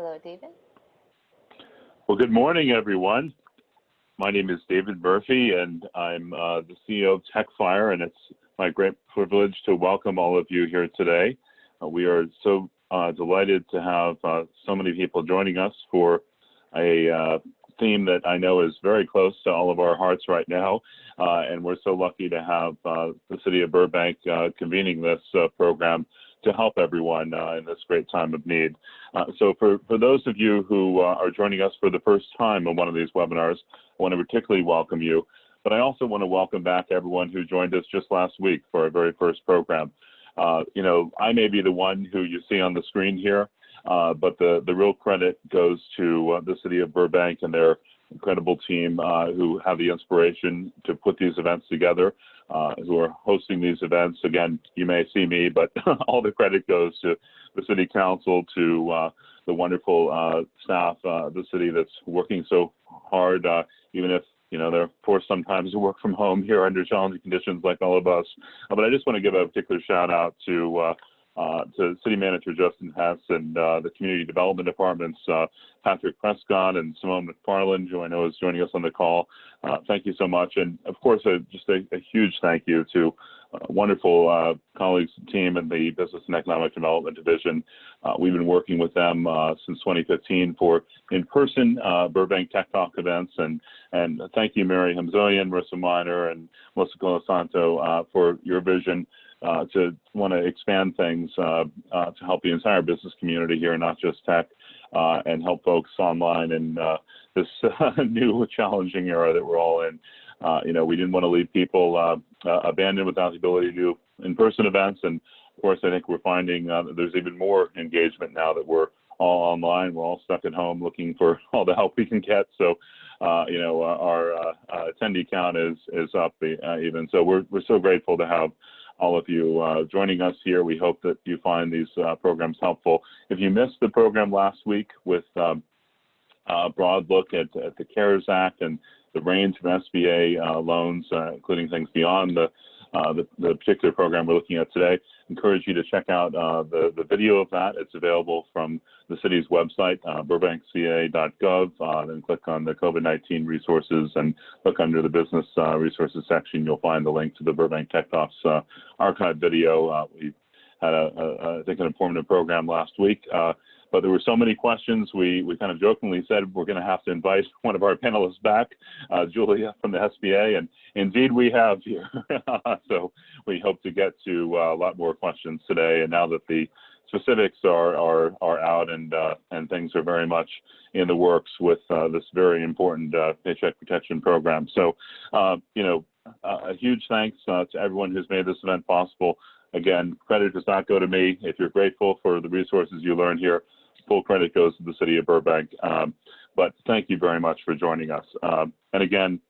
Hello, David. Well, good morning, everyone. My name is David Murphy, and I'm the CEO of TechFire, and it's my great privilege to welcome all of you here today. We are so delighted to have so many people joining us for a theme that I know is very close to all of our hearts right now, and we're so lucky to have the City of Burbank convening this program to help everyone in this great time of need. So for those of you who are joining us for the first time on one of these webinars, I want to particularly welcome you, but I also want to welcome back everyone who joined us just last week for our very first program. You know, I may be the one who you see on the screen here, but the real credit goes to the City of Burbank and their incredible team who have the inspiration to put these events together, who are hosting these events. Again, you may see me, but all the credit goes to the City Council, to the wonderful staff of the city that's working so hard, even if they're forced sometimes to work from home here under challenging conditions like all of us. But I just want to give a particular shout out to City Manager Justin Hess and the Community Development Department's Patrick Prescott and Simone McFarland, who I know is joining us on the call. Thank you so much. And of course, just a huge thank you to wonderful colleagues and team in the Business and Economic Development Division. We've been working with them since 2015 for in-person Burbank Tech Talk events. And thank you, Mary Hamzoyan, Marissa Miner, and Melissa Colasanto for your vision to want to expand things to help the entire business community here, not just tech, and help folks online in this new challenging era that we're all in. We didn't want to leave people abandoned without the ability to do in-person events. And of course, I think we're finding that there's even more engagement now that we're all online. We're all stuck at home looking for all the help we can get. So, our attendee count is up even. So we're so grateful to have all of you joining us here. We hope that you find these programs helpful. If you missed the program last week with a broad look at the CARES Act and the range of SBA loans, including things beyond the particular program we're looking at today, encourage you to check out the video of that. It's available from the city's website, burbankca.gov. Then click on the COVID-19 resources and look under the business resources section. You'll find the link to the Burbank Tech Talks archive video. We had, I think, an informative program last week. But there were so many questions, we kind of jokingly said we're going to have to invite one of our panelists back, Julia from the SBA, and indeed we have here. So we hope to get to a lot more questions today. And now that the specifics are out and things are very much in the works with this very important Paycheck Protection Program. So, a huge thanks to everyone who's made this event possible. Again, credit does not go to me. If you're grateful for the resources you learn here, full credit goes to the City of Burbank. But thank you very much for joining us. And again,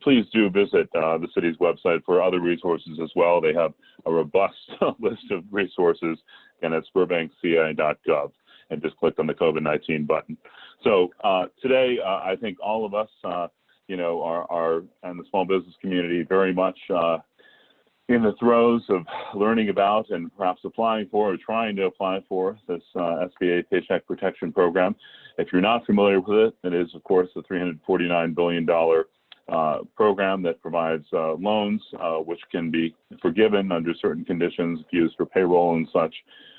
please do visit the city's website for other resources as well. They have a robust list of resources, and it's burbankca.gov. And just click on the COVID-19 button. So today, I think all of us, are in the small business community very much in the throes of learning about and perhaps applying for or trying to apply for this SBA Paycheck Protection Program. If you're not familiar with it, it is, of course, the $349 billion program that provides loans, which can be forgiven under certain conditions if used for payroll and such,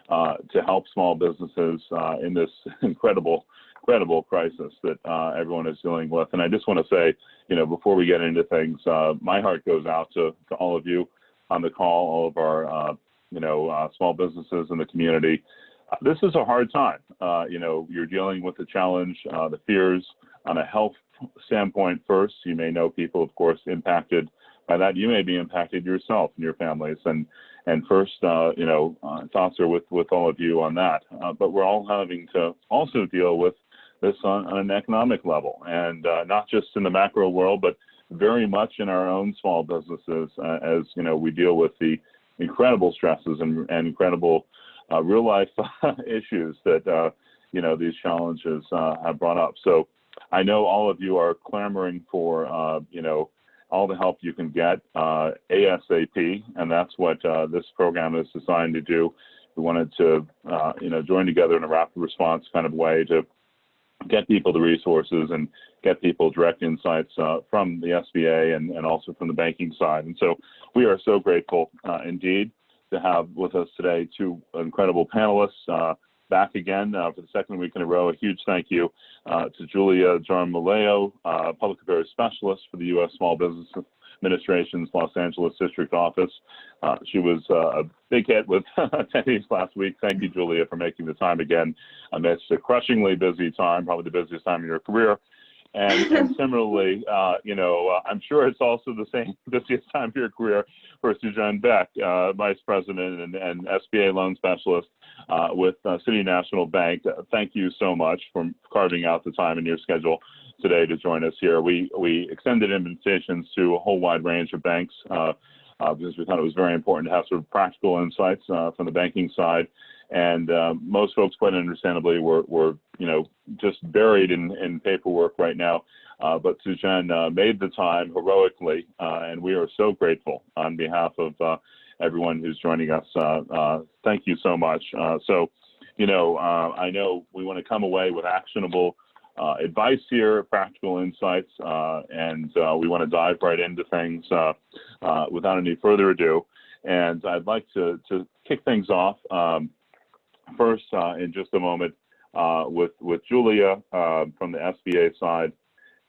to help small businesses in this incredible crisis that everyone is dealing with. And I just want to say, before we get into things, my heart goes out to all of you on the call, all of our, small businesses in the community. This is a hard time. You're dealing with the challenge, the fears on a health standpoint first. You may know people, of course, impacted by that. You may be impacted yourself and your families. And first, thoughts are with all of you on that. But we're all having to also deal with this on an economic level, and not just in the macro world, but very much in our own small businesses, as we deal with the incredible stresses and incredible real life issues that these challenges have brought up. So I know all of you are clamoring for all the help you can get ASAP, and that's what this program is designed to do. we wanted to, join together in a rapid response kind of way to get people the resources and get people direct insights from the SBA and also from the banking side. And so we are so grateful indeed to have with us today two incredible panelists back again for the second week in a row. A huge thank you to Julia Jarmaleo, Public Affairs Specialist for the U.S. Small Business Administration's Los Angeles District Office. She was a big hit with attendees last week. Thank you, Julia, for making the time again amidst a crushingly busy time, probably the busiest time in your career. And similarly, I'm sure it's also the same busiest time of your career for Suzanne Beck, Vice President and SBA Loan Specialist with City National Bank. Thank you so much for carving out the time in your schedule today to join us here. We extended invitations to a whole wide range of banks because we thought it was very important to have sort of practical insights from the banking side. And most folks, quite understandably, were just buried in paperwork right now. But Suzanne made the time heroically, and we are so grateful on behalf of everyone who's joining us. Thank you so much. I know we want to come away with actionable advice here, practical insights, and we want to dive right into things without any further ado. And I'd like to kick things off first in just a moment with Julia from the SBA side,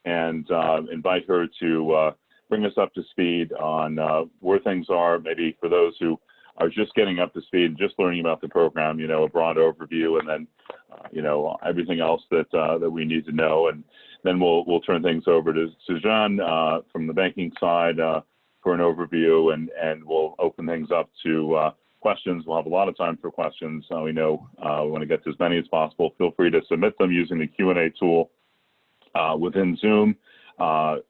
and invite her to bring us up to speed on where things are, maybe for those who are just getting up to speed, just learning about the program, a broad overview, and then, everything else that we need to know. And then we'll turn things over to Suzanne from the banking side for an overview, and we'll open things up to questions. We'll have a lot of time for questions. We know we want to get to as many as possible. Feel free to submit them using the Q&A tool within Zoom.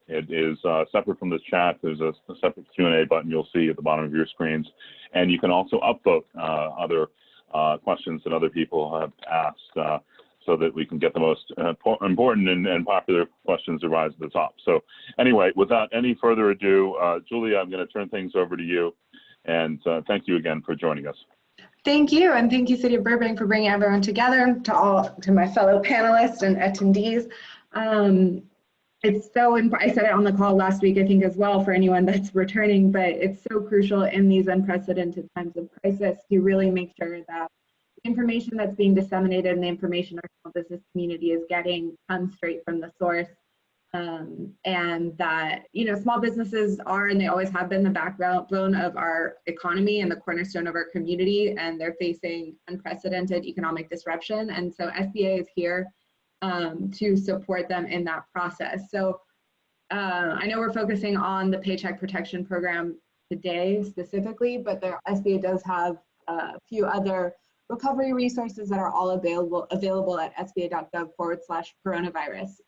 It is separate from the chat. There's a separate Q&A button you'll see at the bottom of your screens. And you can also upvote other questions that other people have asked so that we can get the most important and popular questions to rise to the top. So anyway, without any further ado, Julia, I'm going to turn things over to you. And thank you again for joining us. Thank you, and thank you, City of Burbank, for bringing everyone together, to my fellow panelists and attendees. It's so important. I said it on the call last week, I think, as well, for anyone that's returning, but it's so crucial in these unprecedented times of crisis to really make sure that the information that's being disseminated and the information our small business community is getting comes straight from the source. And that, small businesses are, and they always have been, the backbone of our economy and the cornerstone of our community, and they're facing unprecedented economic disruption. And so SBA is here to support them in that process. So I know we're focusing on the Paycheck Protection Program today specifically, but the SBA does have a few other recovery resources that are all available at sba.gov/coronavirus.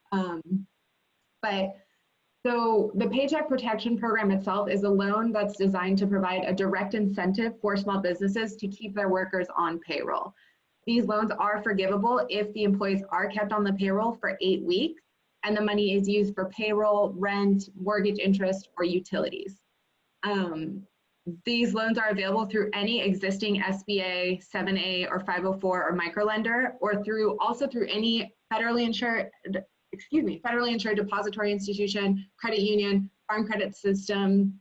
So the Paycheck Protection Program itself is a loan that's designed to provide a direct incentive for small businesses to keep their workers on payroll. These loans are forgivable if the employees are kept on the payroll for 8 weeks and the money is used for payroll, rent, mortgage interest, or utilities. These loans are available through any existing SBA 7A or 504 or microlender, or also through any federally insured depository institution, credit union, farm credit system,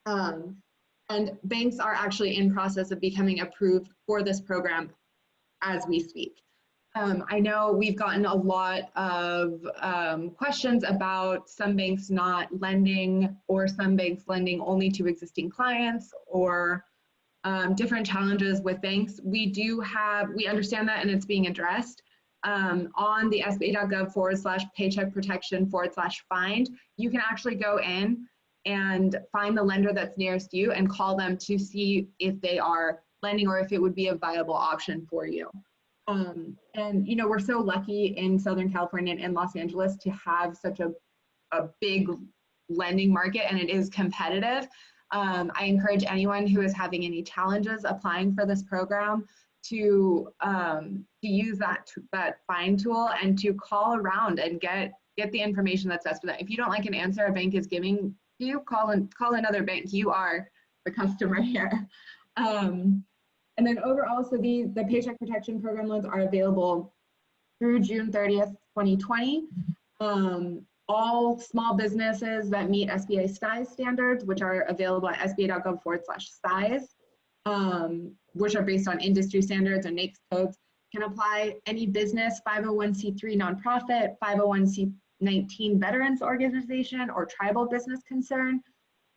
and banks are actually in process of becoming approved for this program as we speak. I know we've gotten a lot of questions about some banks not lending, or some banks lending only to existing clients, or different challenges with banks. We understand that, and it's being addressed. On the sba.gov/paycheck protection/find, you can actually go in and find the lender that's nearest you and call them to see if they are lending or if it would be a viable option for you. And we're so lucky in Southern California and in Los Angeles to have such a big lending market, and it is competitive. I encourage anyone who is having any challenges applying for this program to use that find tool and to call around and get the information that's best for that. If you don't like an answer a bank is giving you, call another bank. You are the customer here. And then overall, so the Paycheck Protection Program loans are available through June 30th, 2020. All small businesses that meet SBA size standards, which are available at sba.gov/size, which are based on industry standards and NAICS codes, can apply. Any business, 501c3 nonprofit, 501c19 veterans organization, or tribal business concern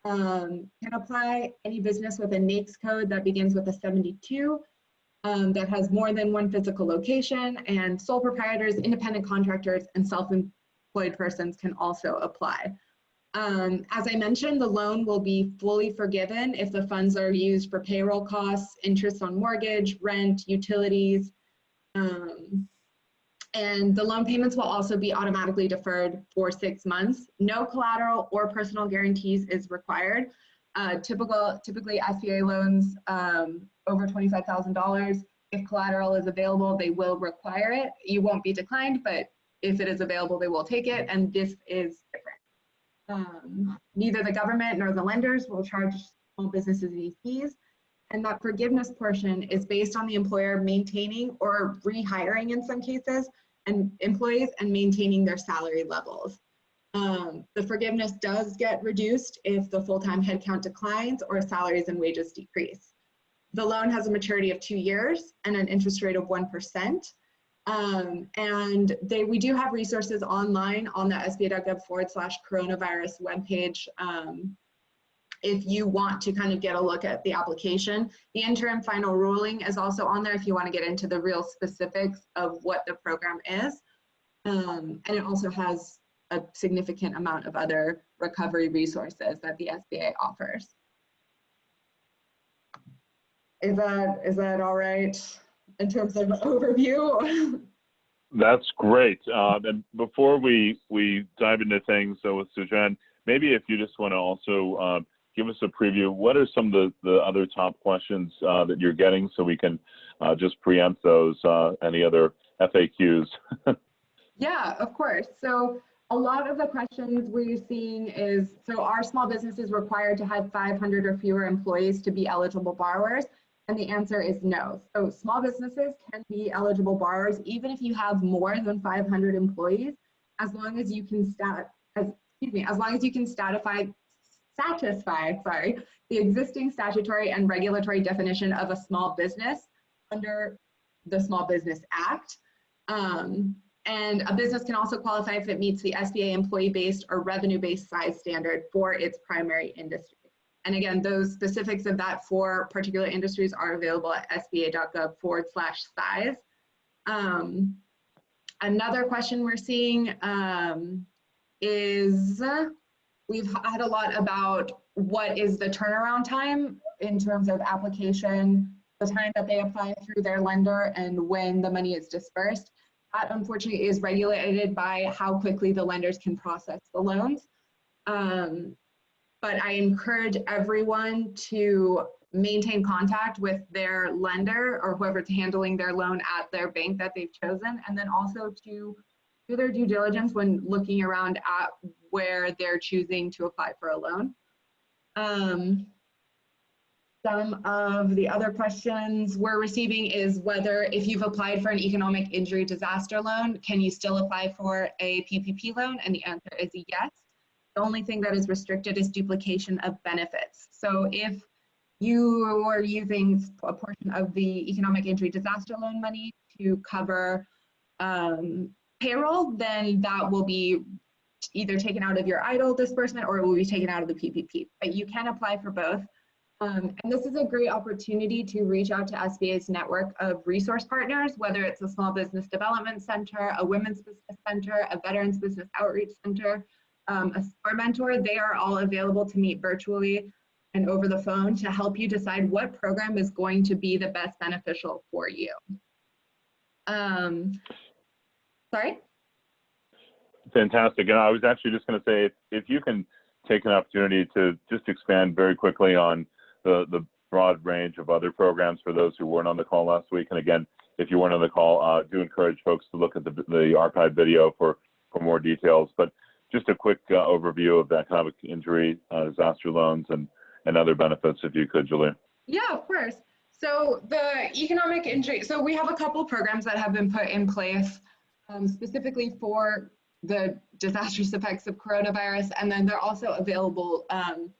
can apply. Any business with a NAICS code that begins with a 72 that has more than one physical location, and sole proprietors, independent contractors, and self-employed persons can also apply. As I mentioned, the loan will be fully forgiven if the funds are used for payroll costs, interest on mortgage, rent, utilities, and the loan payments will also be automatically deferred for 6 months. No collateral or personal guarantees is required. Typically SBA loans over $25,000, if collateral is available, they will require it. You won't be declined, but if it is available, they will take it, and this is different. Neither the government nor the lenders will charge small businesses any fees, and that forgiveness portion is based on the employer maintaining or rehiring in some cases and employees and maintaining their salary levels. The forgiveness does get reduced if the full-time headcount declines or salaries and wages decrease. The loan has a maturity of 2 years and an interest rate of 1%. And we do have resources online on the sba.gov/coronavirus webpage if you want to kind of get a look at the application. The interim final ruling is also on there if you want to get into the real specifics of what the program is. And it also has a significant amount of other recovery resources that the SBA offers. Is that all right in terms of overview? That's great. And before we dive into things, so with Sujan, maybe if you just want to also give us a preview, what are some of the other top questions that you're getting so we can just preempt those, any other FAQs? Yeah, of course. So a lot of the questions we're seeing is, so are small businesses required to have 500 or fewer employees to be eligible borrowers? And the answer is no. So small businesses can be eligible borrowers even if you have more than 500 employees, as long as you can satisfy the existing statutory and regulatory definition of a small business under the Small Business Act. And a business can also qualify if it meets the SBA employee-based or revenue-based size standard for its primary industry. And again, those specifics of that for particular industries are available at sba.gov/size. Another question we're seeing is, we've had a lot about what is the turnaround time in terms of application, the time that they apply through their lender and when the money is dispersed. That unfortunately is regulated by how quickly the lenders can process the loans. But I encourage everyone to maintain contact with their lender or whoever's handling their loan at their bank that they've chosen, and then also to do their due diligence when looking around at where they're choosing to apply for a loan. Some of the other questions we're receiving is whether if you've applied for an economic injury disaster loan, can you still apply for a PPP loan? And the answer is yes. The only thing that is restricted is duplication of benefits. So if you are using a portion of the economic injury disaster loan money to cover payroll, then that will be either taken out of your EIDL disbursement or it will be taken out of the PPP. But you can apply for both. And this is a great opportunity to reach out to SBA's network of resource partners, whether it's a small business development center, a women's business center, a veterans business outreach center, a STAR mentor. They are all available to meet virtually and over the phone to help you decide what program is going to be the best beneficial for you. Sorry? Fantastic. And I was actually just going to say, if you can take an opportunity to just expand very quickly on the broad range of other programs for those who weren't on the call last week. And again, if you weren't on the call, do encourage folks to look at the archive video for more details. But just a quick overview of the economic injury, disaster loans, and other benefits, if you could, Julia. Yeah, of course. So the economic injury, so we have a couple programs that have been put in place specifically for the disastrous effects of coronavirus, and then they're also available on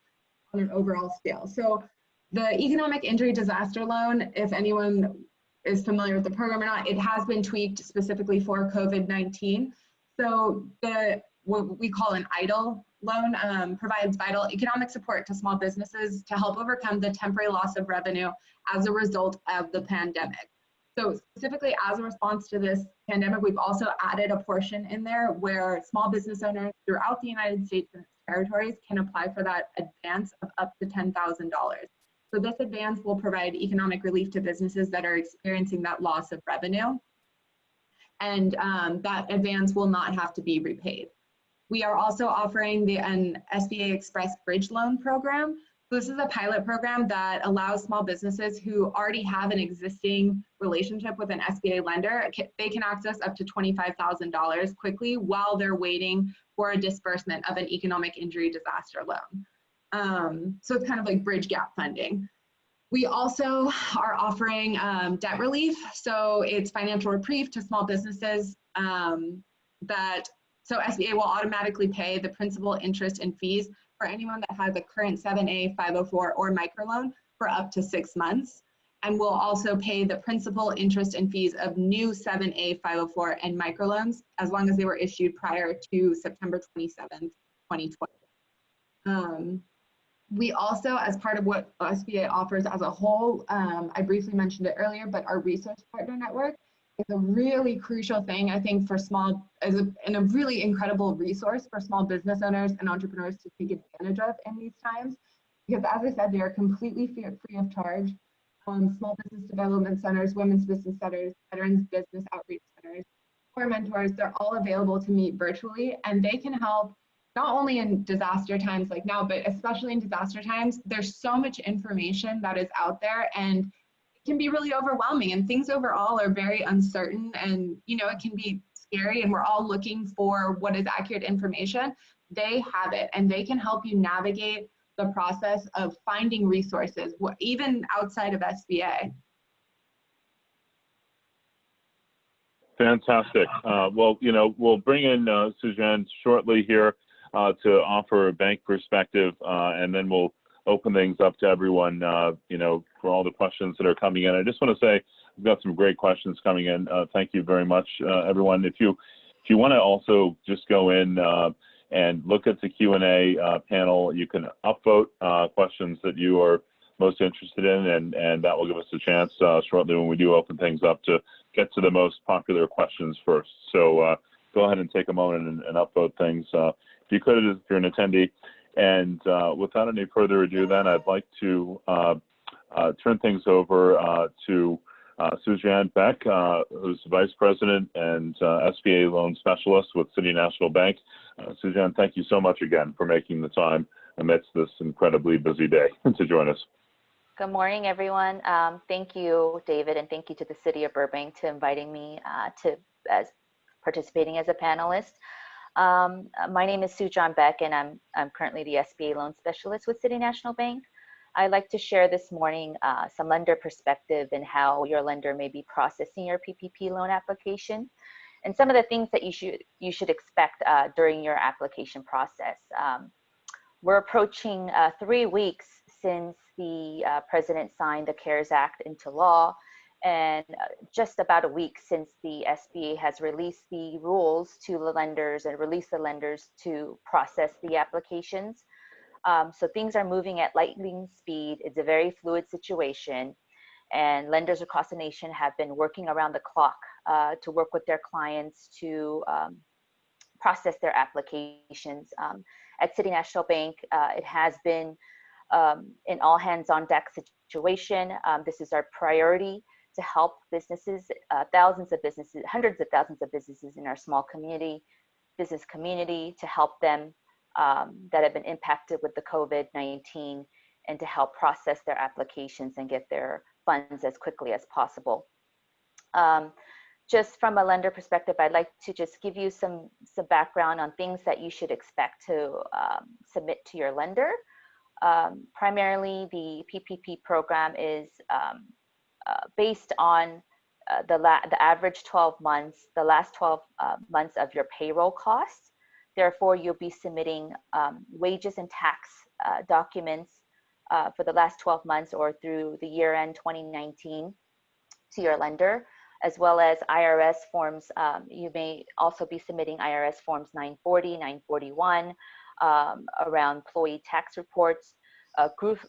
an overall scale. So the economic injury disaster loan, if anyone is familiar with the program or not, it has been tweaked specifically for COVID-19. So what we call an EIDL loan provides vital economic support to small businesses to help overcome the temporary loss of revenue as a result of the pandemic. So specifically as a response to this pandemic, we've also added a portion in there where small business owners throughout the United States and its territories can apply for that advance of up to $10,000. So this advance will provide economic relief to businesses that are experiencing that loss of revenue. And that advance will not have to be repaid. We are also offering an SBA Express Bridge Loan Program. So this is a pilot program that allows small businesses who already have an existing relationship with an SBA lender, they can access up to $25,000 quickly while they're waiting for a disbursement of an economic injury disaster loan. So it's kind of like bridge gap funding. We also are offering debt relief. So it's financial reprieve to small businesses so SBA will automatically pay the principal, interest, and fees for anyone that has a current 7A, 504, or microloan for up to 6 months. And we'll also pay the principal, interest, and fees of new 7A, 504, and microloans as long as they were issued prior to September 27th, 2020. We also, as part of what SBA offers as a whole, I briefly mentioned it earlier, but our resource partner network is a really crucial thing, I think, for and a really incredible resource for small business owners and entrepreneurs to take advantage of in these times. Because as I said, they are completely free of charge. Small business development centers, women's business centers, veterans business outreach centers, core mentors, they're all available to meet virtually, and they can help not only in disaster times like now, but especially in disaster times. There's so much information that is out there, and can be really overwhelming, and things overall are very uncertain, and it can be scary, and we're all looking for what is accurate information. They have it, and they can help you navigate the process of finding resources, even outside of SBA. Fantastic. Well, we'll bring in Suzanne shortly here to offer a bank perspective, and then we'll open things up to everyone, for all the questions that are coming in. I just want to say we've got some great questions coming in. Thank you very much, everyone. If you want to also just go in and look at the Q&A panel, you can upvote questions that you are most interested in, and that will give us a chance shortly when we do open things up to get to the most popular questions first. So go ahead and take a moment and upvote things. If you could, if you're an attendee. And without any further ado, then I'd like to turn things over to Suzanne Beck, who's Vice President and SBA Loan Specialist with City National Bank. Suzanne, thank you so much again for making the time amidst this incredibly busy day to join us. Good morning, everyone. Thank you, David, and thank you to the City of Burbank to inviting me as participating as a panelist. My name is Suzanne Beck, and I'm currently the SBA Loan Specialist with City National Bank. I'd like to share this morning some lender perspective and how your lender may be processing your PPP loan application, and some of the things that you should expect during your application process. We're approaching 3 weeks since the President signed the CARES Act into law, and just about a week since the SBA has released the rules to the lenders and released the lenders to process the applications. So things are moving at lightning speed. It's a very fluid situation, and lenders across the nation have been working around the clock to work with their clients to process their applications. At City National Bank, it has been an all hands on deck situation. This is our priority to help businesses, thousands of businesses, hundreds of thousands of businesses in our small business community, to help them that have been impacted with the COVID-19, and to help process their applications and get their funds as quickly as possible. Just from a lender perspective, I'd like to just give you some background on things that you should expect to submit to your lender. Primarily, the PPP program is based on the average 12 months, the last 12 months of your payroll costs. Therefore, you'll be submitting wages and tax documents for the last 12 months or through the year end 2019 to your lender, as well as IRS forms. You may also be submitting IRS forms 940, 941 around employee tax reports, group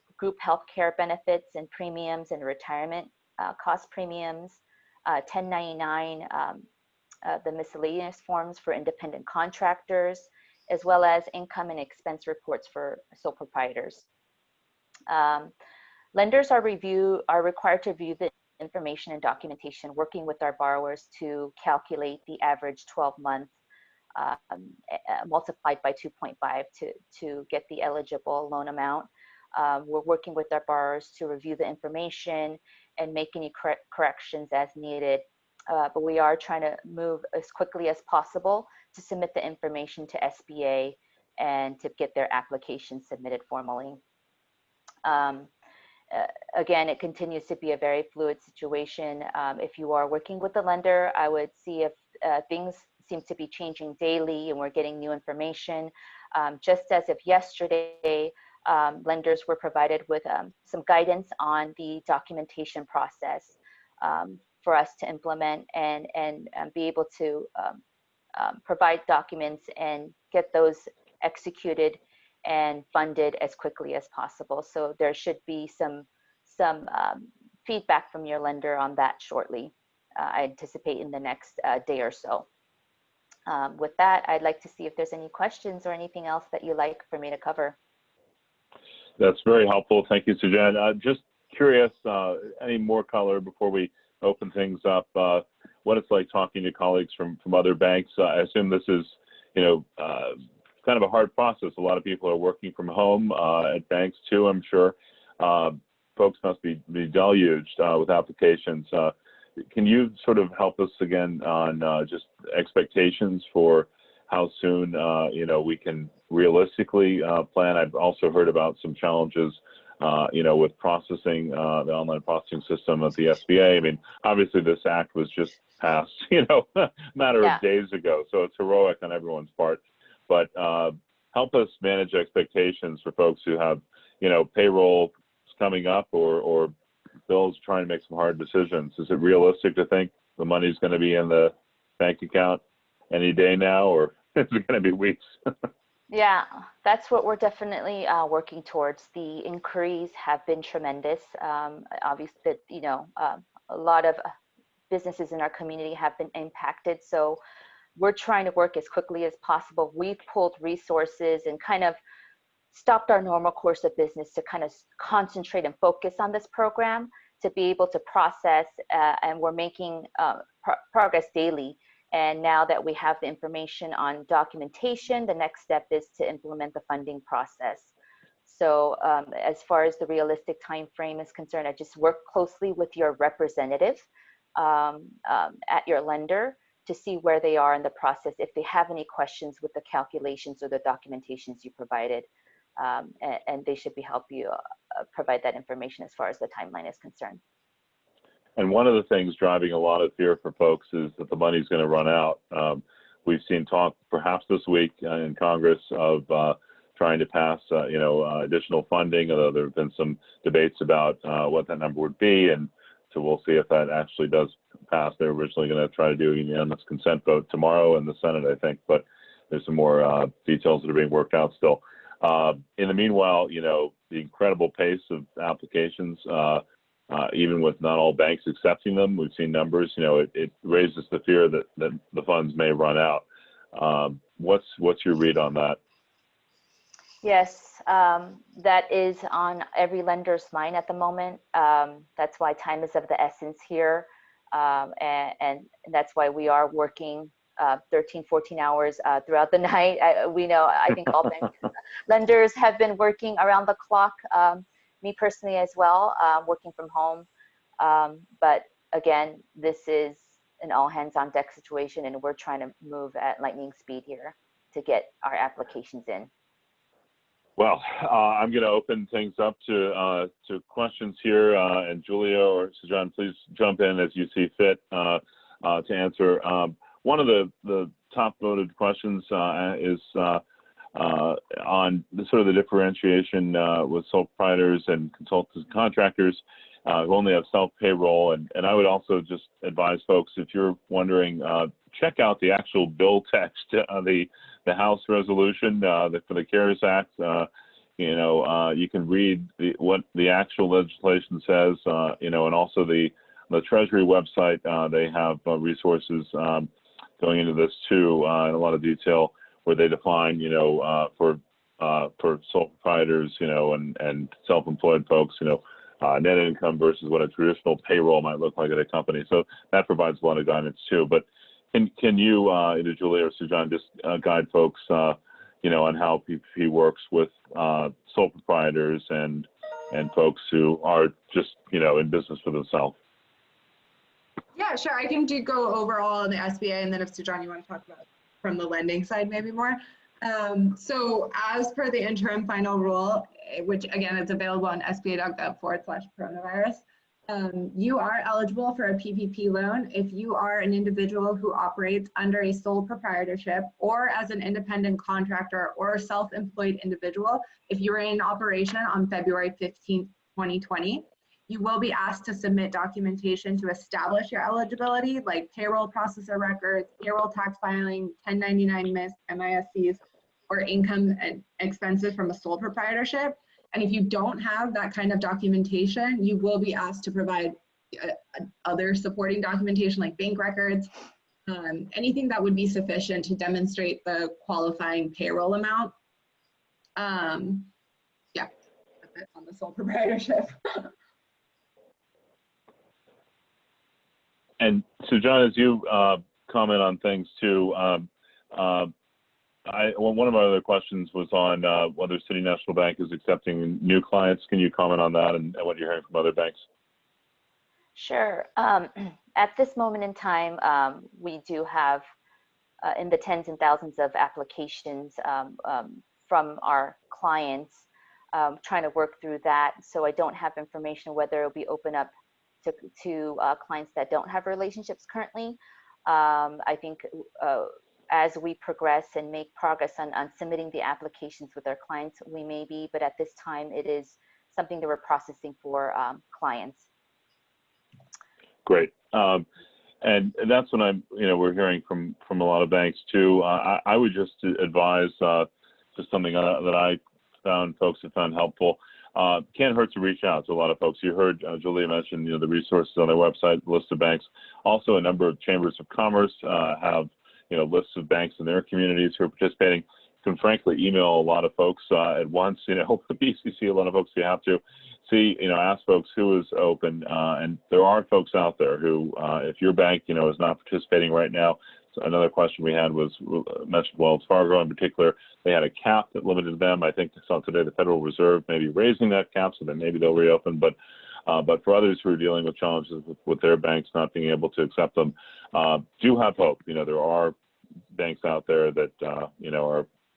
health care benefits and premiums and retirement cost premiums, 1099, the miscellaneous forms for independent contractors, as well as income and expense reports for sole proprietors. Lenders are required to review the information and documentation working with our borrowers to calculate the average 12-month multiplied by 2.5 to get the eligible loan amount. We're working with our borrowers to review the information and make any corrections as needed. But we are trying to move as quickly as possible to submit the information to SBA and to get their application submitted formally. Again, it continues to be a very fluid situation. If you are working with the lender, I would see if things seem to be changing daily and we're getting new information. Just as of yesterday, lenders were provided with some guidance on the documentation process for us to implement and be able to provide documents and get those executed and funded as quickly as possible. So there should be some feedback from your lender on that shortly. I anticipate in the next day or so. With that, I'd like to see if there's any questions or anything else that you'd like for me to cover. That's very helpful. Thank you, Sujan. Just curious, any more color before we open things up, what it's like talking to colleagues from other banks. I assume this is, kind of a hard process. A lot of people are working from home at banks too, I'm sure. Folks must be deluged with applications. Can you sort of help us again on just expectations for how soon, we can realistically plan? I've also heard about some challenges, with processing, the online processing system of the SBA. I mean, obviously this act was just passed, a matter of days ago. So it's heroic on everyone's part. But help us manage expectations for folks who have, payroll coming up or bills trying to make some hard decisions. Is it realistic to think the money's going to be in the bank account any day now, or is it going to be weeks? Yeah, that's what we're definitely working towards. The inquiries have been tremendous. Obviously, a lot of businesses in our community have been impacted. So we're trying to work as quickly as possible. We've pulled resources and kind of stopped our normal course of business to kind of concentrate and focus on this program to be able to process, and we're making progress daily. And now that we have the information on documentation, the next step is to implement the funding process. So as far as the realistic time frame is concerned, I just work closely with your representative at your lender to see where they are in the process, if they have any questions with the calculations or the documentations you provided, and they should be help you provide that information as far as the timeline is concerned. And one of the things driving a lot of fear for folks is that the money's going to run out. We've seen talk perhaps this week in Congress of trying to pass, additional funding, although there have been some debates about what that number would be. And so we'll see if that actually does pass. They're originally going to try to do a unanimous consent vote tomorrow in the Senate, I think, but there's some more details that are being worked out still. In the meanwhile, the incredible pace of applications, even with not all banks accepting them, we've seen numbers, it raises the fear that the funds may run out. What's your read on that? Yes, that is on every lender's mind at the moment. That's why time is of the essence here. And that's why we are working 13, 14 hours throughout the night. I think all bank lenders have been working around the clock. Me personally as well, working from home. But again, this is an all hands on deck situation, and we're trying to move at lightning speed here to get our applications in. Well, I'm going to open things up to questions here, and Julia or Sujan, please jump in as you see fit to answer. One of the top voted questions is on sort of the differentiation with sole proprietors and consultants and contractors who only have self-payroll. And I would also just advise folks, if you're wondering, check out the actual bill text, the House resolution for the CARES Act. You can read what the actual legislation says, and also the Treasury website. They have resources going into this too in a lot of detail, where they define, for sole proprietors, and self-employed folks, net income versus what a traditional payroll might look like at a company. So that provides a lot of guidance too. But can you, either Julia or Sujan, just guide folks, on how PPP works with sole proprietors and folks who are just, in business for themselves? Yeah, sure. I can go overall in the SBA, and then if Sujan, you want to talk about from the lending side maybe more. So as per the interim final rule, which again is available on sba.gov/coronavirus, you are eligible for a PPP loan if you are an individual who operates under a sole proprietorship or as an independent contractor or self-employed individual. If you were in operation on February 15th, 2020, you will be asked to submit documentation to establish your eligibility, like payroll processor records, payroll tax filing, 1099 MISCs, or income and expenses from a sole proprietorship. And if you don't have that kind of documentation, you will be asked to provide other supporting documentation like bank records, anything that would be sufficient to demonstrate the qualifying payroll amount. Yeah, that's it on the sole proprietorship. And so, John, as you comment on things too, one of our other questions was on whether City National Bank is accepting new clients. Can you comment on that and what you're hearing from other banks? Sure. At this moment in time, we do have in the tens and thousands of applications from our clients, trying to work through that. So I don't have information whether it'll be open up to clients that don't have relationships currently. I think as we progress and make progress on submitting the applications with our clients, we may be, but at this time it is something that we're processing for clients. Great. And that's what we're hearing from a lot of banks too. I would just advise just something that I found folks have found helpful. Can't hurt to reach out to a lot of folks. You heard Julia mention, the resources on their website, the list of banks. Also, a number of chambers of commerce have, lists of banks in their communities who are participating. You can frankly email a lot of folks at once. The BCC, a lot of folks you have to see, ask folks who is open. And there are folks out there who, if your bank, is not participating right now. So another question we had was mentioned Wells Fargo in particular. They had a cap that limited them. I think I saw today the Federal Reserve maybe raising that cap, so then maybe they'll reopen. But for others who are dealing with challenges with their banks not being able to accept them, do have hope. There are banks out there that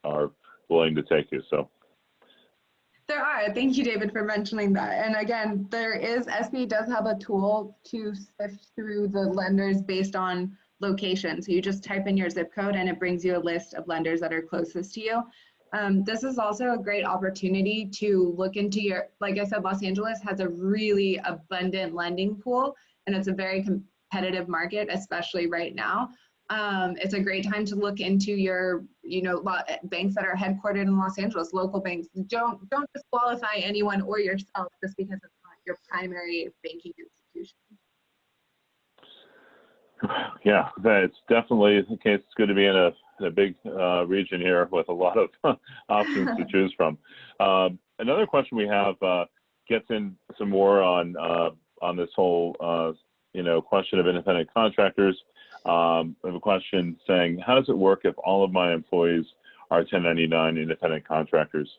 are willing to take you. So. There are. Thank you, David, for mentioning that. And again, SBA does have a tool to sift through the lenders based on location. So you just type in your zip code and it brings you a list of lenders that are closest to you. This is also a great opportunity to look into like I said, Los Angeles has a really abundant lending pool, and it's a very competitive market, especially right now. It's a great time to look into your, banks that are headquartered in Los Angeles, local banks. Don't disqualify anyone or yourself just because it's not your primary banking institution. Yeah, that's definitely the case. It's good to be in a big region here with a lot of options to choose from. Another question we have gets in some more on this whole question of independent contractors. I have a question saying, how does it work if all of my employees are 1099 independent contractors?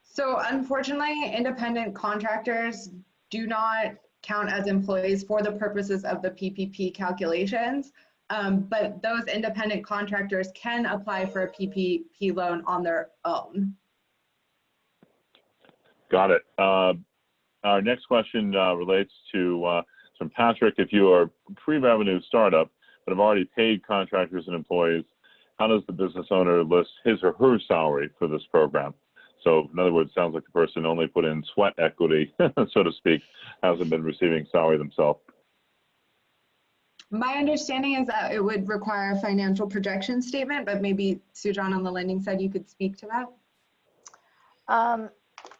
So unfortunately, independent contractors do not count as employees for the purposes of the PPP calculations, but those independent contractors can apply for a PPP loan on their own. Got it. Our next question relates to from Patrick. If you are a pre-revenue startup but have already paid contractors and employees, how does the business owner list his or her salary for this program? So in other words, it sounds like the person only put in sweat equity, so to speak, hasn't been receiving salary themselves. My understanding is that it would require a financial projection statement, but maybe Sujan on the lending side, you could speak to that.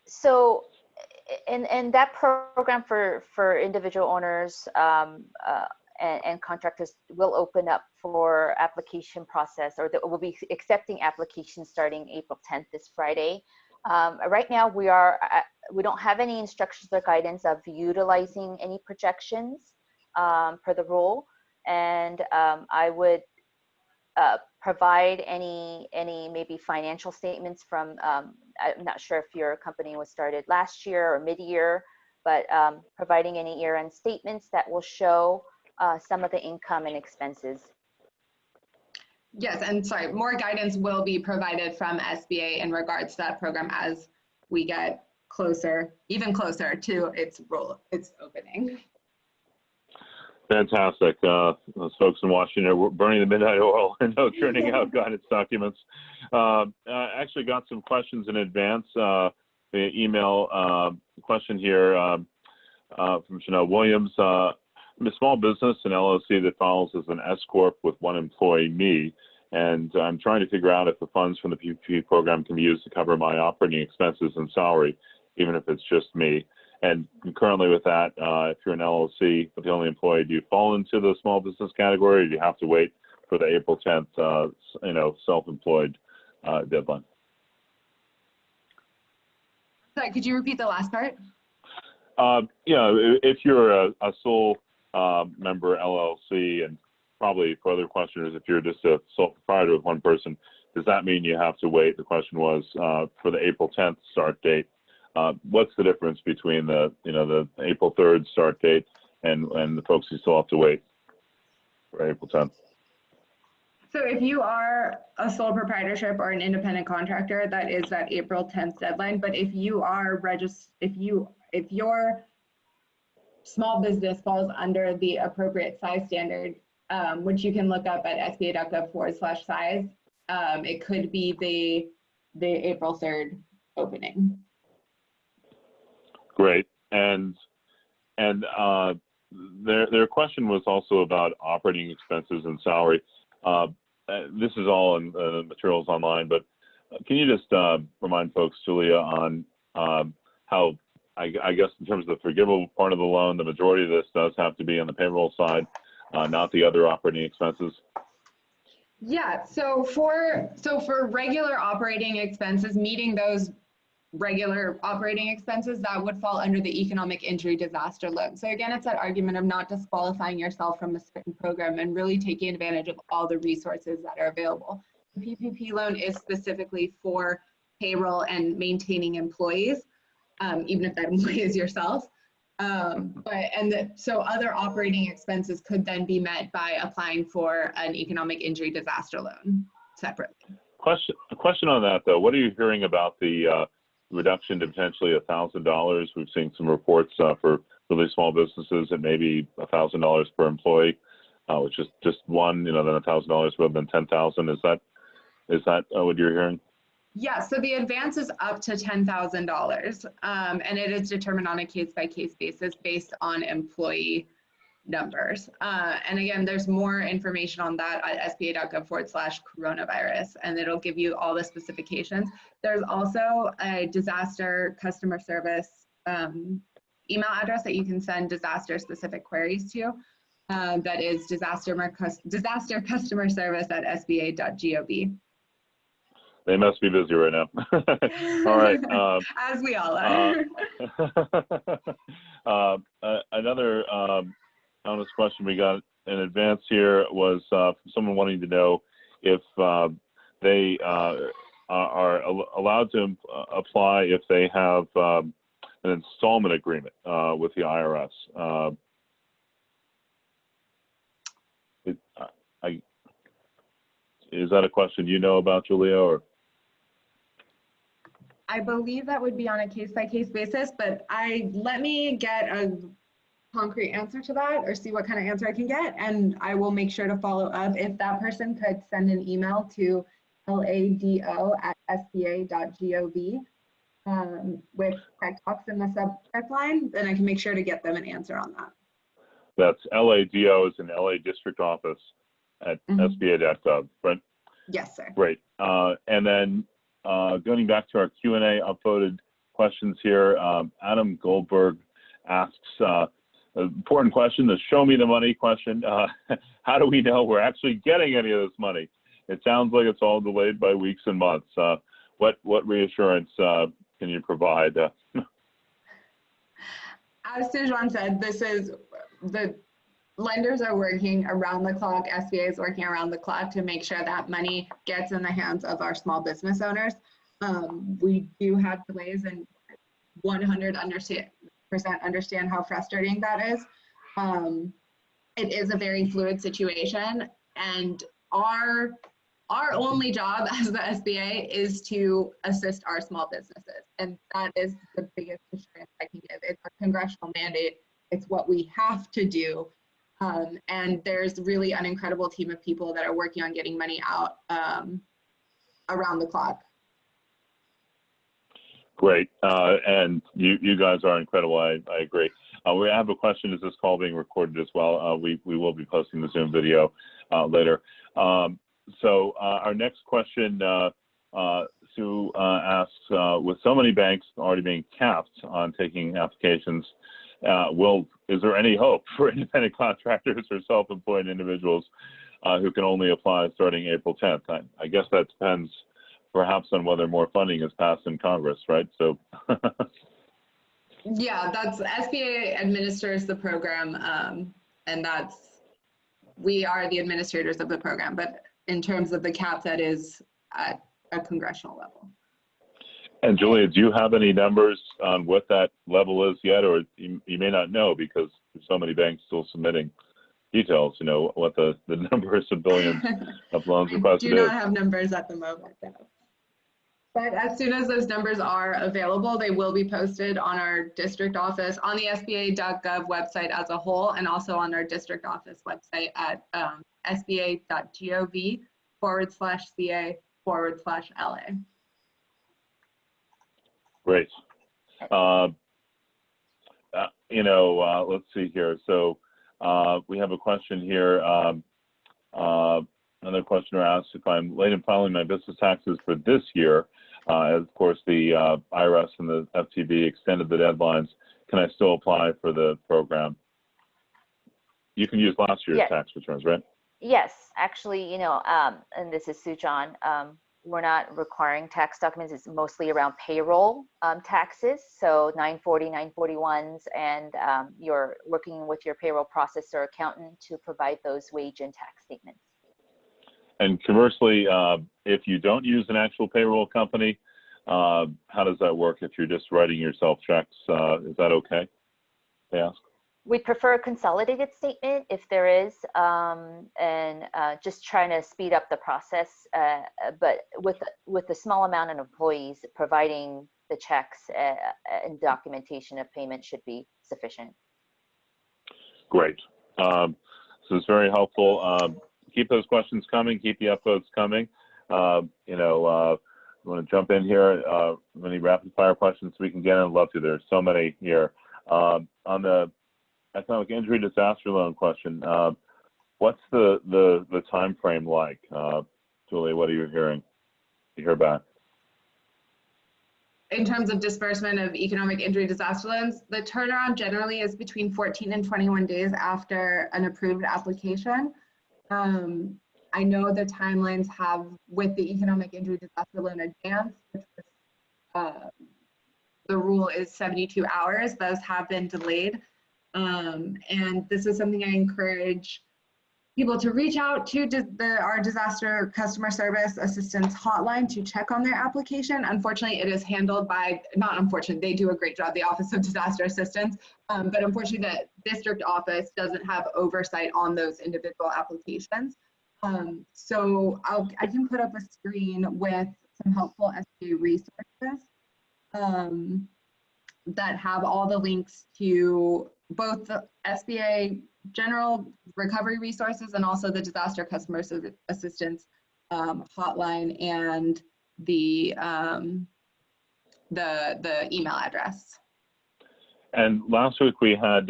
So in that program for individual owners and contractors will open up for application process, or we'll be accepting applications starting April 10th, this Friday. Right now we don't have any instructions or guidance of utilizing any projections for the rule, and I would provide any maybe financial statements from, I'm not sure if your company was started last year or mid-year, but providing any year-end statements that will show some of the income and expenses. Yes, and sorry, more guidance will be provided from SBA in regards to that program as we get closer, even closer to its opening. Fantastic. Those folks in Washington are burning the midnight oil and turning out guidance documents. I actually got some questions in advance via email. Question here from Chanel Williams. I'm a small business, an LLC that files as an S Corp with one employee, me, and I'm trying to figure out if the funds from the PPP program can be used to cover my operating expenses and salary, even if it's just me. And concurrently with that, if you're an LLC but the only employee, do you fall into the small business category, or do you have to wait for the April 10th, self-employed deadline? Sorry, could you repeat the last part? If you're a sole member LLC, and probably for other questioners, if you're just a sole proprietor with one person, does that mean you have to wait? The question was for the April 10th start date. What's the difference between the April 3rd start date and the folks who still have to wait for April 10th? So if you are a sole proprietorship or an independent contractor, that is that April 10th deadline. But if you are if your small business falls under the appropriate size standard, which you can look up at sba.gov/size, it could be the April 3rd opening. Great. And their question was also about operating expenses and salary. This is all in the materials online, but can you just remind folks, Julia, on how, I guess in terms of the forgivable part of the loan, the majority of this does have to be on the payroll side, not the other operating expenses? Yeah, so for regular operating expenses, meeting those regular operating expenses, that would fall under the economic injury disaster loan. So again, it's that argument of not disqualifying yourself from the SPIN program and really taking advantage of all the resources that are available. The PPP loan is specifically for payroll and maintaining employees, even if that employee is yourself. So other operating expenses could then be met by applying for an economic injury disaster loan separately. A question on that though, what are you hearing about the reduction to potentially $1,000? We've seen some reports for really small businesses at maybe $1,000 per employee, which is just one, then $1,000 rather than 10,000. Is that what you're hearing? Yeah, so the advance is up to $10,000, and it is determined on a case-by-case basis based on employee numbers. And again, there's more information on that at sba.gov/coronavirus, and it'll give you all the specifications. There's also a disaster customer service email address that you can send disaster-specific queries to. That is disastercustomerservice@sba.gov. They must be busy right now. All right. As we all are. Another honest question we got in advance here was from someone wanting to know if they are allowed to apply if they have an installment agreement with the IRS. Is that a question you know about, Julia? Or I believe that would be on a case-by-case basis, but let me get a concrete answer to that or see what kind of answer I can get, and I will make sure to follow up. If that person could send an email to lado@sba.gov with Tech Talks in the subject line, then I can make sure to get them an answer on that. That's LADO is an LA district office at SBA.gov, right? Yes, sir. Great. And then going back to our Q&A upvoted questions here, Adam Goldberg asks an important question, the show me the money question. How do we know we're actually getting any of this money? It sounds like it's all delayed by weeks and months. What reassurance can you provide? As Sujan said, the lenders are working around the clock. SBA is working around the clock to make sure that money gets in the hands of our small business owners. We do have delays, and 100% understand how frustrating that is. It is a very fluid situation, and our only job as the SBA is to assist our small businesses, and that is the biggest assurance I can give. It's our congressional mandate. It's what we have to do. And there's really an incredible team of people that are working on getting money out around the clock. Great. And you guys are incredible. I agree. We have a question. Is this call being recorded as well? We will be posting the Zoom video later. So our next question, Sue asks, with so many banks already being capped on taking applications, is there any hope for independent contractors or self-employed individuals who can only apply starting April 10th? I guess that depends perhaps on whether more funding is passed in Congress, right? So. Yeah, SBA administers the program, and we are the administrators of the program, but in terms of the cap, that is at a congressional level. And Julia, do you have any numbers on what that level is yet, or you may not know because there's so many banks still submitting details, what the numbers of billions of loans requested is? I do not have numbers at the moment, no. But as soon as those numbers are available, they will be posted on our district office, on the SBA.gov website as a whole, and also on our district office website at sba.gov/ca/LA. Great. Let's see here. So we have a question here. Another questioner asks if I'm late in filing my business taxes for this year, as of course the IRS and the FTB extended the deadlines. Can I still apply for the program? You can use last year's tax returns, right? Yes, actually, and this is Sujan. We're not requiring tax documents. It's mostly around payroll taxes, so 940, 941s, and you're working with your payroll processor accountant to provide those wage and tax statements. And conversely, if you don't use an actual payroll company, how does that work if you're just writing yourself checks? Is that okay, they ask? We prefer a consolidated statement if there is, and just trying to speed up the process. But with a small amount of employees, providing the checks and documentation of payment should be sufficient. Great. So it's very helpful. Keep those questions coming. Keep the upvotes coming. You want to jump in here? Many rapid fire questions we can get in. I'd love to. There's so many here. On the economic injury disaster loan question, what's the time frame like? Julie, what are you hearing? You hear back? In terms of disbursement of economic injury disaster loans, the turnaround generally is between 14 and 21 days after an approved application. I know the timelines have, with the economic injury disaster loan advance, which was, the rule is 72 hours. Those have been delayed. And this is something I encourage people to reach out to our disaster customer service assistance hotline to check on their application. Unfortunately, it is handled by, not unfortunately, they do a great job, the Office of Disaster Assistance, but unfortunately the district office doesn't have oversight on those individual applications. So I can put up a screen with some helpful SBA resources that have all the links to both the SBA general recovery resources and also the disaster customer assistance hotline and the email address. And last week we had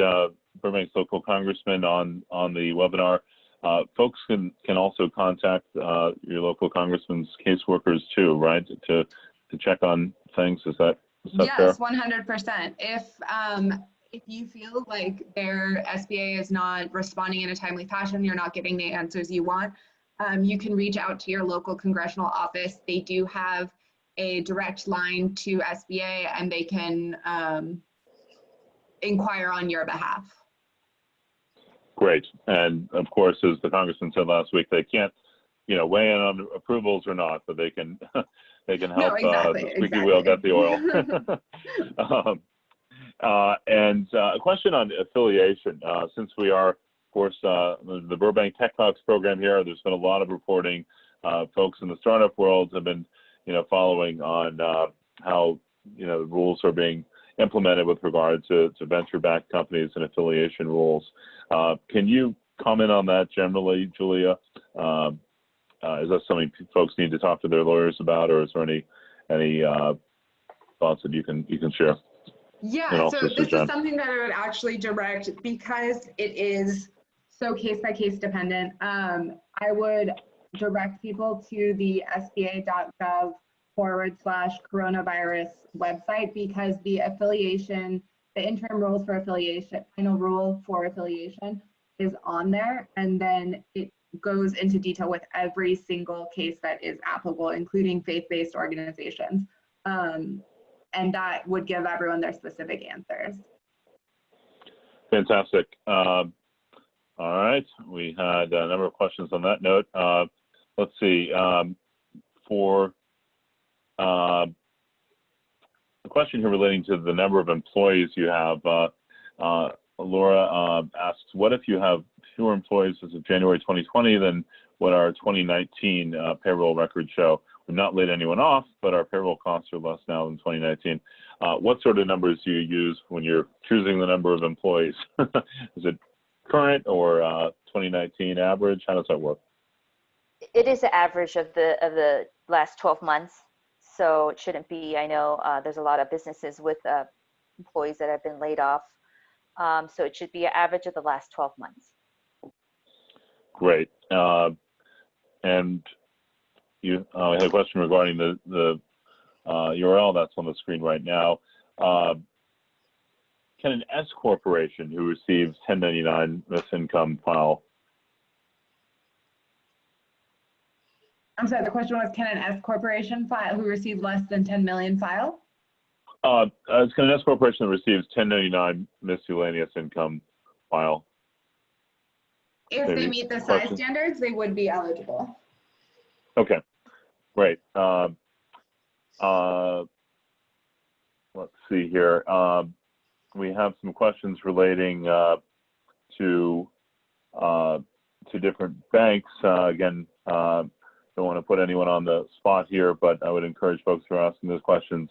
Burbank's local congressman on the webinar. Folks can also contact your local congressman's caseworkers too, right? To check on things. Is that yes, fair? 100%. If you feel like their SBA is not responding in a timely fashion, you're not getting the answers you want, you can reach out to your local congressional office. They do have a direct line to SBA, and they can inquire on your behalf. Great. And of course, as the congressman said last week, they can't, weigh in on approvals or not, but they can they can help the squeaky wheel get the oil. And a question on affiliation. Since we are, of course, the Burbank Tech Talks program here, there's been a lot of reporting. Folks in the startup world have been, following on how, the rules are being implemented with regard to venture-backed companies and affiliation rules. Can you comment on that generally, Julia? Is that something folks need to talk to their lawyers about, or is there any thoughts that you can share? Yeah, so this is something that I would actually direct, because it is so case-by-case dependent. I would direct people to the sba.gov/coronavirus website, because the affiliation, the interim rules for affiliation, final rule for affiliation is on there, and then it goes into detail with every single case that is applicable, including faith-based organizations. And that would give everyone their specific answers. Fantastic. All right, we had a number of questions on that note. Let's see, for the question here relating to the number of employees you have, Laura asks, what if you have fewer employees as of January 2020 than what our 2019 payroll records show? We've not laid anyone off, but our payroll costs are less now than 2019. What sort of numbers do you use when you're choosing the number of employees? Is it current or 2019 average? How does that work? It is the average of the last 12 months. So it shouldn't be, I know there's a lot of businesses with employees that have been laid off. So it should be an average of the last 12 months. Great. And you had a question regarding the URL that's on the screen right now. Can an S corporation who receives 1099 miss income file? I'm sorry, the question was, can an S corporation file who receives less than 10 million file? Can an S corporation that receives 1099 miscellaneous income file? If they meet the size standards, they would be eligible. Okay, great. Let's see here. We have some questions relating to different banks. Again, don't want to put anyone on the spot here, but I would encourage folks who are asking those questions,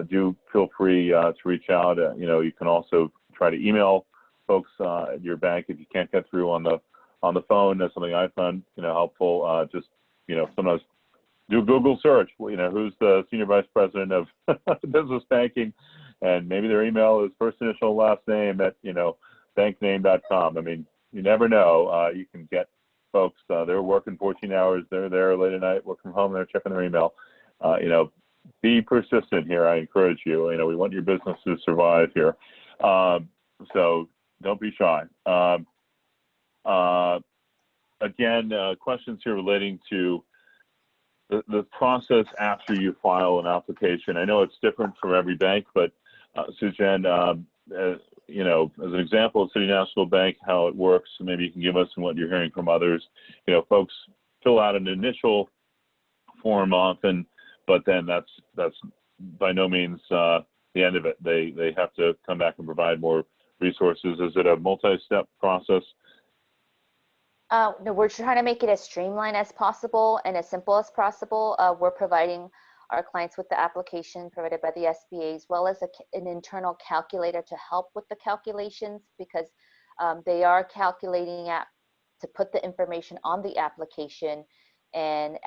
do feel free to reach out. You can also try to email folks at your bank if you can't get through on the phone. That's something I found helpful. Just sometimes do a Google search. Who's the senior vice president of business banking, and maybe their email is first initial last name at bankname.com. I mean, you never know. You can get folks. They're working 14 hours. They're there late at night, work from home. They're checking their email. Be persistent here. I encourage you. We want your business to survive here. So don't be shy. Again, questions here relating to the process after you file an application. I know it's different for every bank, but Sujan, as an example of City National Bank, how it works, maybe you can give us and what you're hearing from others. Folks fill out an initial form often, but then that's by no means the end of it. They have to come back and provide more resources. Is it a multi-step process? No, we're trying to make it as streamlined as possible and as simple as possible. We're providing our clients with the application provided by the SBA, as well as an internal calculator to help with the calculations, because they are calculating to put the information on the application, and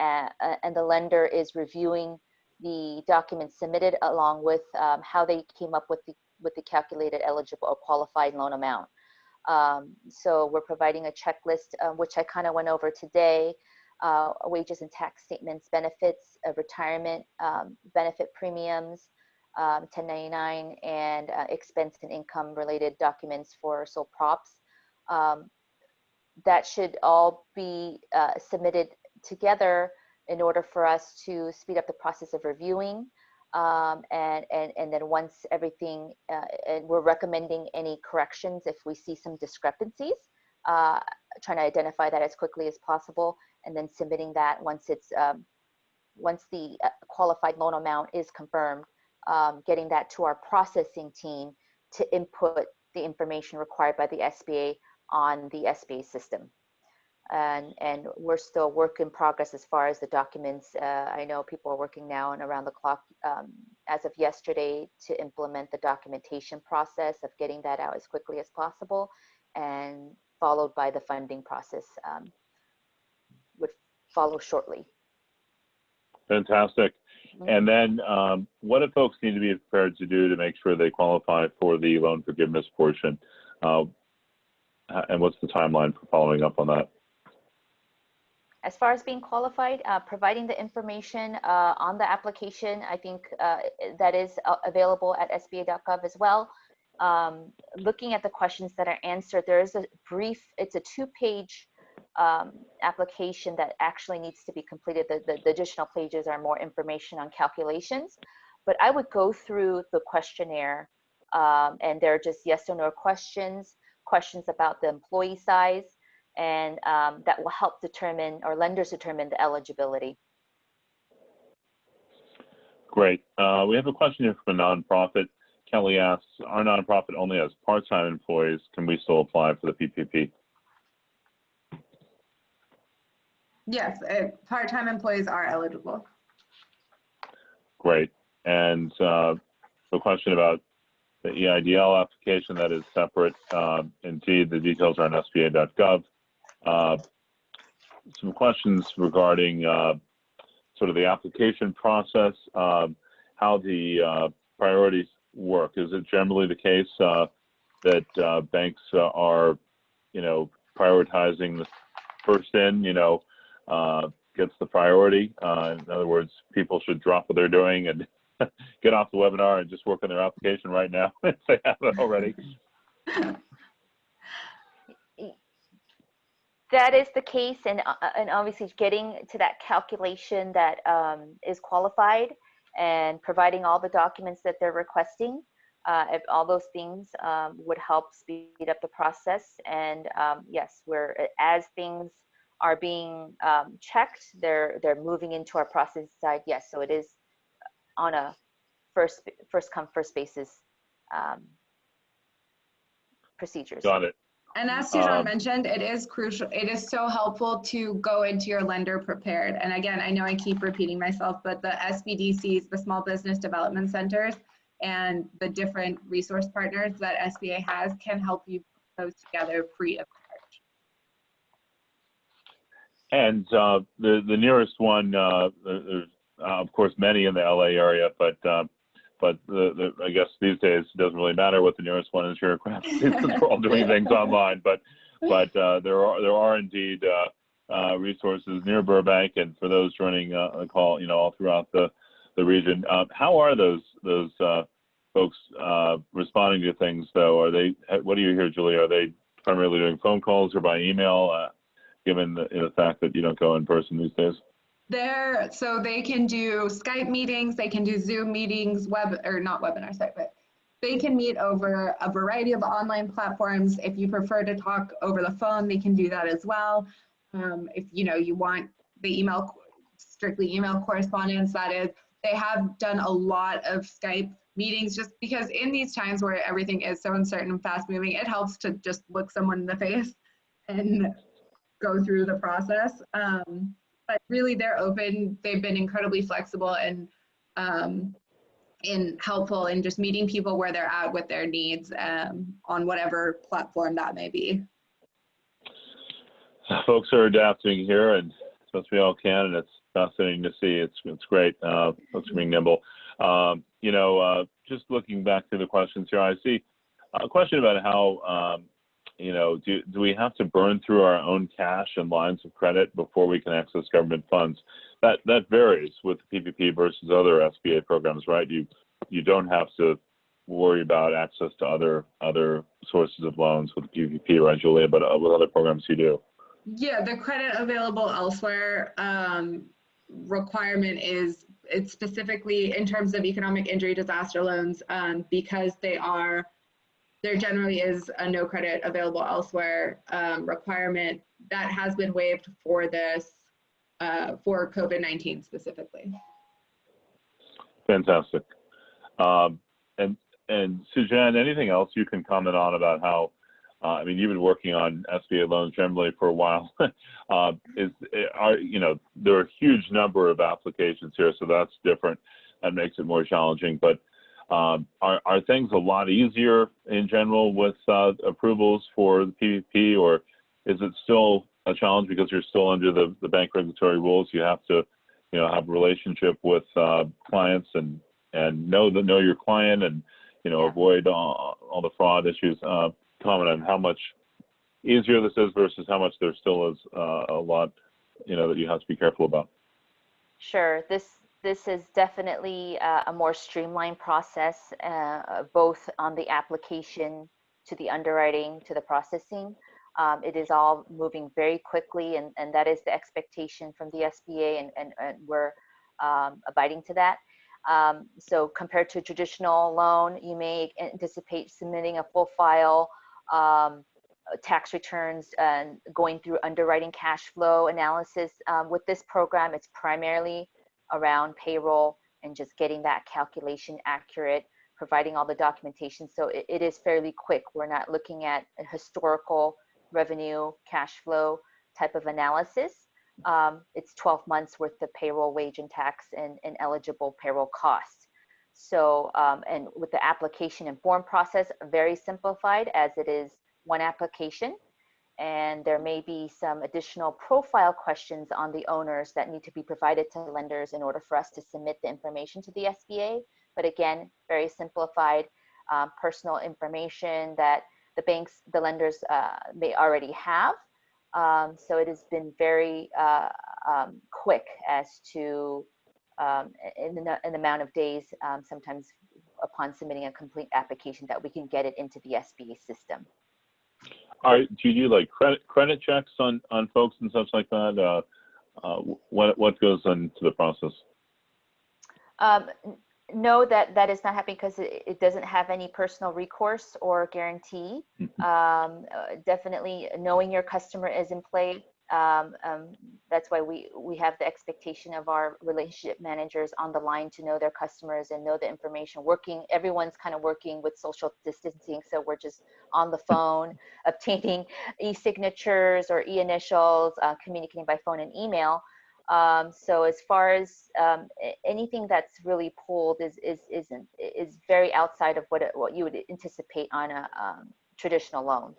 the lender is reviewing the documents submitted along with how they came up with the calculated eligible or qualified loan amount. So we're providing a checklist, which I kind of went over today: wages and tax statements, benefits, retirement benefit premiums, 1099, and expense and income related documents for sole props. That should all be submitted together in order for us to speed up the process of reviewing. And then once everything, and we're recommending any corrections if we see some discrepancies, trying to identify that as quickly as possible, and then submitting that once it's once the qualified loan amount is confirmed, getting that to our processing team to input the information required by the SBA on the SBA system. And we're still work in progress as far as the documents. I know people are working now and around the clock as of yesterday to implement the documentation process of getting that out as quickly as possible, and followed by the funding process would follow shortly. Fantastic. And then what do folks need to be prepared to do to make sure they qualify for the loan forgiveness portion? And what's the timeline for following up on that? As far as being qualified, providing the information on the application, I think that is available at sba.gov as well. Looking at the questions that are answered, there is a brief, it's a 2-page application that actually needs to be completed. The additional pages are more information on calculations, but I would go through the questionnaire, and they're just yes or no questions about the employee size, and that will help determine, or lenders determine, the eligibility. Great. We have a question here from a nonprofit. Kelly asks, our nonprofit only has part-time employees. Can we still apply for the PPP? Yes, part-time employees are eligible. Great. And the question about the EIDL application, that is separate. Indeed, the details are on sba.gov. Some questions regarding sort of the application process, how the priorities work. Is it generally the case that banks are, prioritizing the first in, gets the priority? In other words, people should drop what they're doing and get off the webinar and just work on their application right now if they haven't already. That is the case, and obviously getting to that calculation that is qualified and providing all the documents that they're requesting, if all those things would help speed up the process. And yes, as things are being checked, they're moving into our process side. Yes, so it is on a first come first basis procedures. Got it. And as Sujan mentioned, it is crucial. It is so helpful to go into your lender prepared. And again, I know I keep repeating myself, but the SBDCs, the Small Business Development Centers, and the different resource partners that SBA has can help you put those together free of charge. And the nearest one, there's of course many in the LA area, but I guess these days it doesn't really matter what the nearest one is here since we're all doing things online. But there are indeed resources near Burbank, and for those joining the call, all throughout the region. How are those folks responding to things though? Are they? What do you hear, Julie? Are they primarily doing phone calls or by email? Given the fact that you don't go in person these days. So they can do Skype meetings, they can do Zoom meetings, not webinars, but they can meet over a variety of online platforms. If you prefer to talk over the phone, they can do that as well. If you want the strictly email correspondence, that is, they have done a lot of Skype meetings just because in these times where everything is so uncertain and fast moving, it helps to just look someone in the face and go through the process. But really they're open. They've been incredibly flexible and in helpful in just meeting people where they're at with their needs on whatever platform that may be. Folks are adapting here, and as best we all can, and it's fascinating to see. It's great. Folks are being nimble. Just looking back to the questions here, I see a question about how, do we have to burn through our own cash and lines of credit before we can access government funds? That varies with PPP versus other SBA programs, right? You don't have to worry about access to other sources of loans with PPP, right, Julia? But with other programs, you do. Yeah, the credit available elsewhere requirement is, it's specifically in terms of economic injury disaster loans, because there generally is a no credit available elsewhere requirement that has been waived for this, for COVID-19 specifically. Fantastic. And Sujan, anything else you can comment on about how, you've been working on SBA loans generally for a while. There are a huge number of applications here, so that's different. That makes it more challenging. But are things a lot easier in general with approvals for the PPP, or is it still a challenge because you're still under the bank regulatory rules? You have to, have a relationship with clients and know your client and avoid all the fraud issues. Comment on how much easier this is versus how much there still is a lot, that you have to be careful about. Sure. This is definitely a more streamlined process, both on the application to the underwriting to the processing. It is all moving very quickly, and that is the expectation from the SBA, and we're abiding to that. So compared to a traditional loan, you may anticipate submitting a full file, tax returns, and going through underwriting cash flow analysis. With this program, it's primarily around payroll and just getting that calculation accurate, providing all the documentation. So it is fairly quick. We're not looking at a historical revenue cash flow type of analysis. It's 12 months worth of payroll, wage, and tax, and eligible payroll costs. So, and with the application and form process, very simplified, as it is one application. And there may be some additional profile questions on the owners that need to be provided to lenders in order for us to submit the information to the SBA. But again, very simplified, personal information that the lenders may already have. So it has been very quick as to in the amount of days, sometimes upon submitting a complete application, that we can get it into the SBA system. Do you do like credit checks on folks and such like that? What goes into the process? No, that is not happening because it doesn't have any personal recourse or guarantee. Definitely knowing your customer is in play. That's why we have the expectation of our relationship managers on the line to know their customers and know the information. Everyone's kind of working with social distancing, so we're just on the phone obtaining e-signatures or e-initials, communicating by phone and email. So as far as anything that's really pulled is very outside of what you would anticipate on a traditional loan.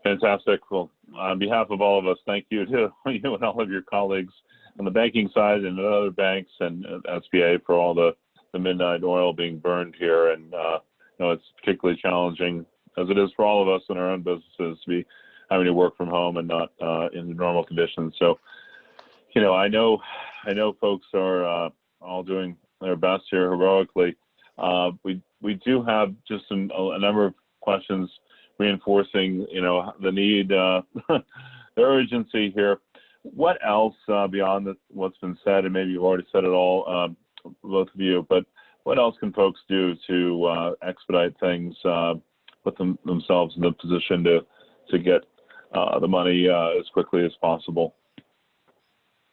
Fantastic. Well, on behalf of all of us, thank you to you and all of your colleagues on the banking side and other banks and SBA for all the midnight oil being burned here. And it's particularly challenging, as it is for all of us in our own businesses, to be having to work from home and not in the normal conditions. So, I know folks are all doing their best here heroically. We do have just a number of questions reinforcing, the need, the urgency here. What else beyond what's been said, and maybe you've already said it all, both of you, but what else can folks do to expedite things, put themselves in the position to get the money as quickly as possible?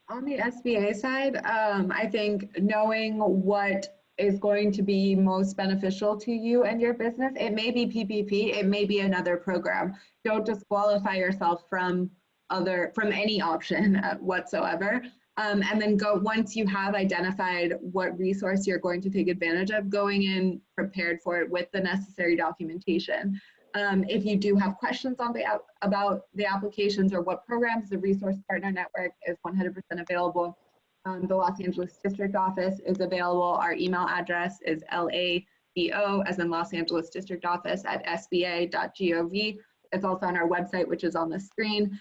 On the SBA side, I think knowing what is going to be most beneficial to you and your business, it may be PPP, it may be another program. Don't disqualify yourself from any option whatsoever. And then once you have identified what resource you're going to take advantage of, going in prepared for it with the necessary documentation. If you do have questions on about the applications or what programs, the Resource Partner Network is 100% available. The Los Angeles District Office is available. Our email address is LADO, as in Los Angeles District Office, at sba.gov. It's also on our website, which is on the screen.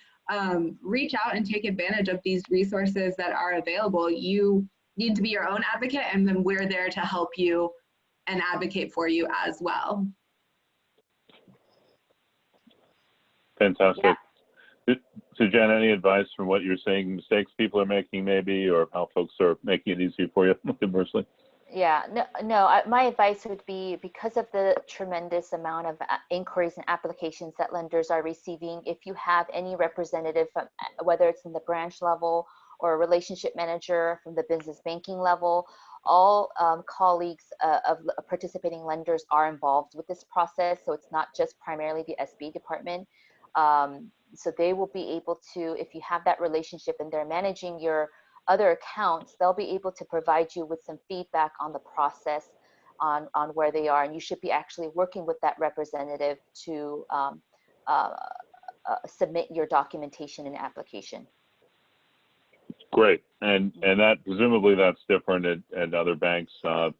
Reach out and take advantage of these resources that are available. You need to be your own advocate, and then we're there to help you and advocate for you as well. Fantastic. Yeah. So Jen, any advice from what you're saying, mistakes people are making maybe, or how folks are making it easy for you, conversely? Yeah, no, my advice would be, because of the tremendous amount of inquiries and applications that lenders are receiving, if you have any representative, from, whether it's in the branch level or a relationship manager from the business banking level, all colleagues of participating lenders are involved with this process. So it's not just primarily the SBA department. So they will be able to, if you have that relationship and they're managing your other accounts, they'll be able to provide you with some feedback on the process, on where they are, and you should be actually working with that representative to submit your documentation and application. Great, and that presumably that's different at other banks. Or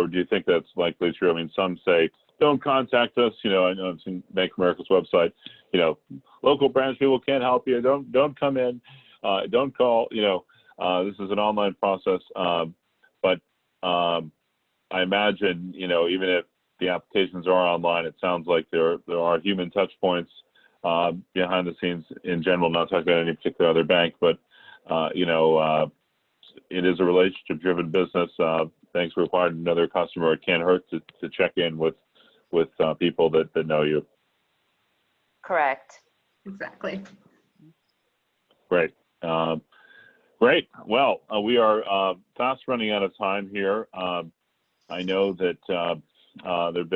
do you think that's likely true? I mean, some say don't contact us. You know, I know I've seen Bank of America's website. You know, local branch people can't help you. Don't come in. Don't call, you know, this is an online process, but I imagine, you know, even if the applications are online, it sounds like there are human touch points behind the scenes in general, not talking about any particular other bank, but, you know, it is a relationship-driven business. Banks are required to know their customer. It can't hurt to check in with people that know you. Correct. Exactly. Great. Great. Well, we are fast running out of time here. I know that there's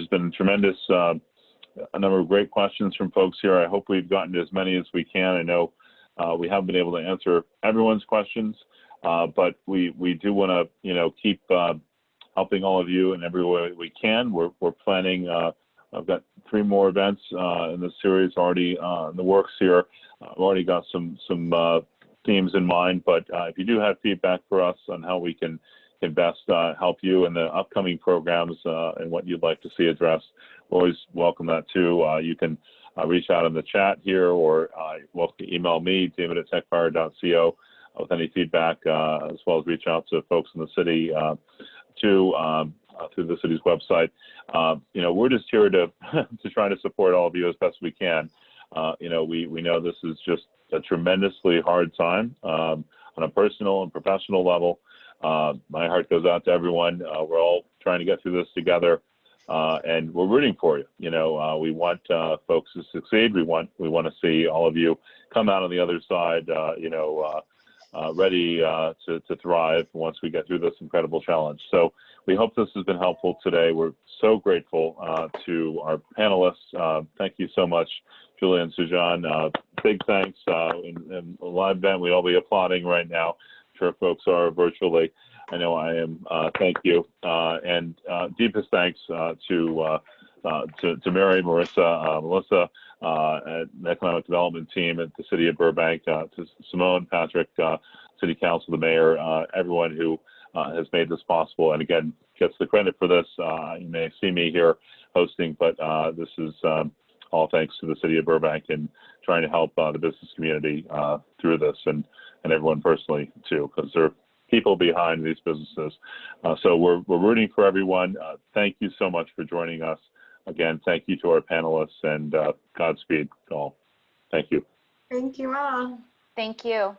been a tremendous a number of great questions from folks here. I hope we've gotten to as many as we can. I know we haven't been able to answer everyone's questions, but we do want to, you know, keep helping all of you in every way we can. We're planning. I've got 3 more events in this series already in the works here. I've already got some themes in mind, but if you do have feedback for us on how we can best help you in the upcoming programs and what you'd like to see addressed, we always welcome that too. You can reach out in the chat here, or email me, david@techfire.co, with any feedback, as well as reach out to folks in the city through the city's website. You know, we're just here to try to support all of you as best we can. You know, we know this is just a tremendously hard time on a personal and professional level. My heart goes out to everyone. We're all trying to get through this together, and we're rooting for you. You know, we want folks to succeed. We want to see all of you come out on the other side, you know, ready to thrive once we get through this incredible challenge. So we hope this has been helpful today. We're so grateful to our panelists. Thank you so much, Julia and Sujan. Big thanks. In a live event, we'd all be applauding right now. I'm sure folks are virtually. I know I am. Thank you. And deepest thanks to Mary, Marissa, Melissa, and the Economic Development Team at the City of Burbank, to Simone, Patrick, City Council, the Mayor, everyone who has made this possible, and again, gets the credit for this. You may see me here hosting, but this is all thanks to the City of Burbank and trying to help the business community through this, and everyone personally too, because there are people behind these businesses. So we're rooting for everyone. Thank you so much for joining us. Again, thank you to our panelists, and Godspeed to all. Thank you. Thank you all. Thank you.